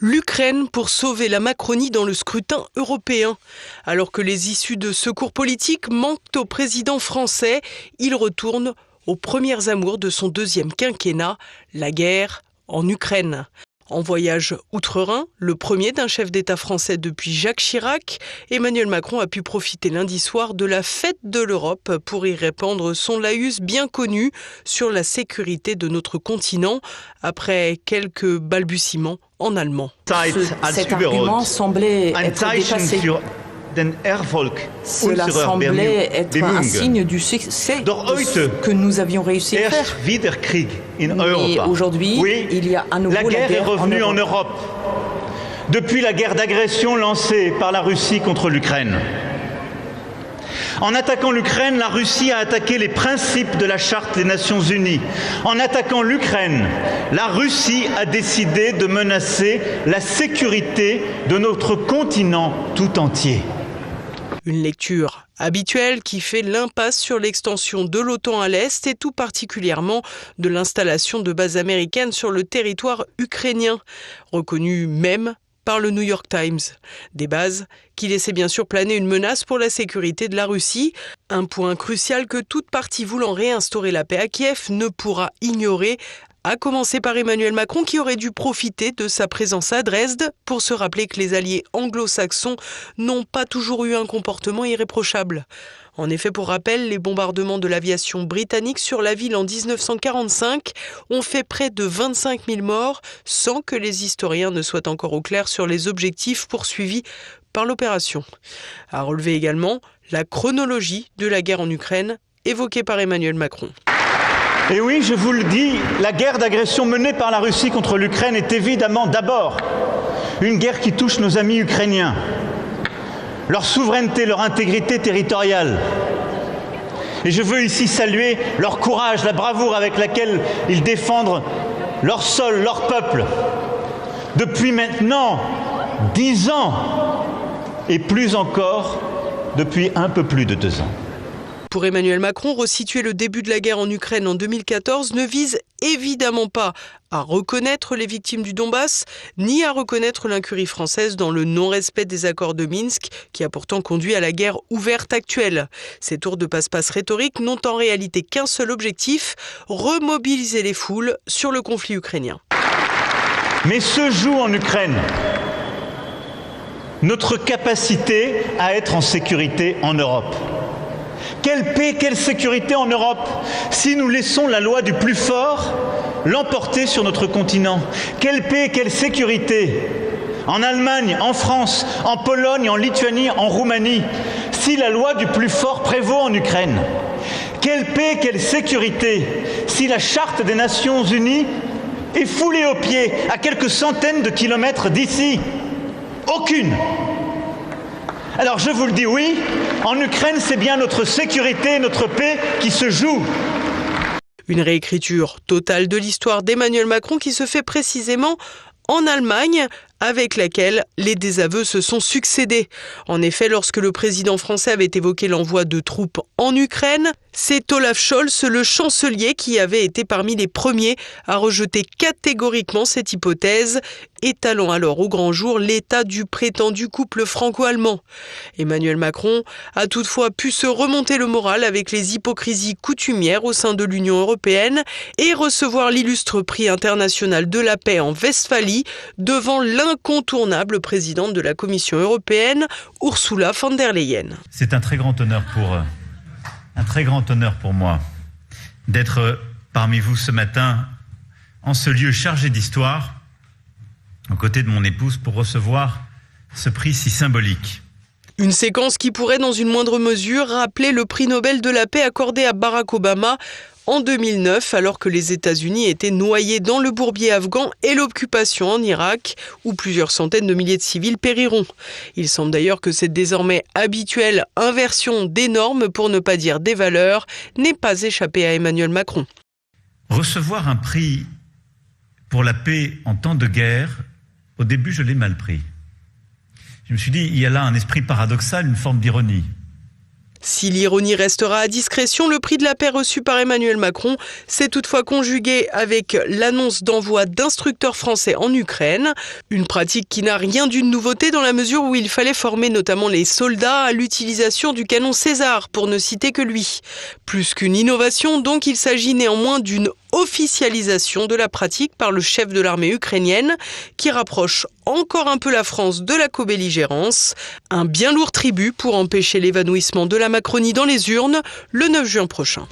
L'Ukraine pour sauver la Macronie dans le scrutin européen. Alors que les issues de secours politiques manquent au président français, il retourne aux premières amours de son deuxième quinquennat, la guerre en Ukraine. En voyage outre-Rhin, le premier d'un chef d'État français depuis Jacques Chirac, Emmanuel Macron a pu profiter lundi soir de la fête de l'Europe pour y répandre son laïus bien connu sur la sécurité de notre continent, après quelques balbutiements en allemand. Cet argument semblait être dépassé. Cela semblait être un signe du succès de ce que nous avions réussi à faire. Mais aujourd'hui, il y a à nouveau la guerre est revenue en Europe. Depuis la guerre d'agression lancée par la Russie contre l'Ukraine. En attaquant l'Ukraine, la Russie a attaqué les principes de la Charte des Nations Unies. En attaquant l'Ukraine, la Russie a décidé de menacer la sécurité de notre continent tout entier. Une lecture habituelle qui fait l'impasse sur l'extension de l'OTAN à l'Est et tout particulièrement de l'installation de bases américaines sur le territoire ukrainien, reconnues même par le New York Times. Des bases qui laissaient bien sûr planer une menace pour la sécurité de la Russie, un point crucial que toute partie voulant réinstaurer la paix à Kiev ne pourra ignorer, à commencer par Emmanuel Macron qui aurait dû profiter de sa présence à Dresde pour se rappeler que les alliés anglo-saxons n'ont pas toujours eu un comportement irréprochable. En effet, pour rappel, les bombardements de l'aviation britannique sur la ville en 1945 ont fait près de 25 000 morts sans que les historiens ne soient encore au clair sur les objectifs poursuivis par l'opération. À relever également la chronologie de la guerre en Ukraine évoquée par Emmanuel Macron. Et oui, je vous le dis, la guerre d'agression menée par la Russie contre l'Ukraine est évidemment d'abord une guerre qui touche nos amis ukrainiens, leur souveraineté, leur intégrité territoriale. Et je veux ici saluer leur courage, la bravoure avec laquelle ils défendent leur sol, leur peuple, depuis maintenant 10 ans, et plus encore depuis un peu plus de 2 ans. Pour Emmanuel Macron, resituer le début de la guerre en Ukraine en 2014 ne vise évidemment pas à reconnaître les victimes du Donbass, ni à reconnaître l'incurie française dans le non-respect des accords de Minsk, qui a pourtant conduit à la guerre ouverte actuelle. Ces tours de passe-passe rhétoriques n'ont en réalité qu'un seul objectif, remobiliser les foules sur le conflit ukrainien. Mais se joue en Ukraine notre capacité à être en sécurité en Europe. Quelle paix, quelle sécurité en Europe si nous laissons la loi du plus fort l'emporter sur notre continent. Quelle paix, quelle sécurité en Allemagne, en France, en Pologne, en Lituanie, en Roumanie, si la loi du plus fort prévaut en Ukraine. Quelle paix, quelle sécurité si la Charte des Nations Unies est foulée aux pieds à quelques centaines de kilomètres d'ici. Aucune. Alors je vous le dis, oui, en Ukraine, c'est bien notre sécurité et notre paix qui se jouent. Une réécriture totale de l'histoire d'Emmanuel Macron qui se fait précisément en Allemagne, avec laquelle les désaveux se sont succédés. En effet, lorsque le président français avait évoqué l'envoi de troupes en Ukraine, c'est Olaf Scholz, le chancelier, qui avait été parmi les premiers à rejeter catégoriquement cette hypothèse, étalant alors au grand jour l'état du prétendu couple franco-allemand. Emmanuel Macron a toutefois pu se remonter le moral avec les hypocrisies coutumières au sein de l'Union européenne et recevoir l'illustre prix international de la paix en Westphalie devant l'incontournable présidente de la Commission européenne, Ursula von der Leyen. C'est un très grand honneur pour moi d'être parmi vous ce matin en ce lieu chargé d'histoire, aux côtés de mon épouse, pour recevoir ce prix si symbolique. Une séquence qui pourrait, dans une moindre mesure, rappeler le prix Nobel de la paix accordé à Barack Obama en 2009, alors que les États-Unis étaient noyés dans le bourbier afghan et l'occupation en Irak, où plusieurs centaines de milliers de civils périront. Il semble d'ailleurs que cette désormais habituelle inversion des normes, pour ne pas dire des valeurs, n'ait pas échappé à Emmanuel Macron. Recevoir un prix pour la paix en temps de guerre, au début je l'ai mal pris. Je me suis dit, il y a là un esprit paradoxal, une forme d'ironie. Si l'ironie restera à discrétion, le prix de la paix reçu par Emmanuel Macron s'est toutefois conjugué avec l'annonce d'envoi d'instructeurs français en Ukraine. Une pratique qui n'a rien d'une nouveauté dans la mesure où il fallait former notamment les soldats à l'utilisation du canon César, pour ne citer que lui. Plus qu'une innovation, donc, il s'agit néanmoins d'une officialisation de la pratique par le chef de l'armée ukrainienne qui rapproche encore un peu la France de la co-belligérance. Un bien lourd tribut pour empêcher l'évanouissement de la Macronie dans les urnes le 9 juin prochain.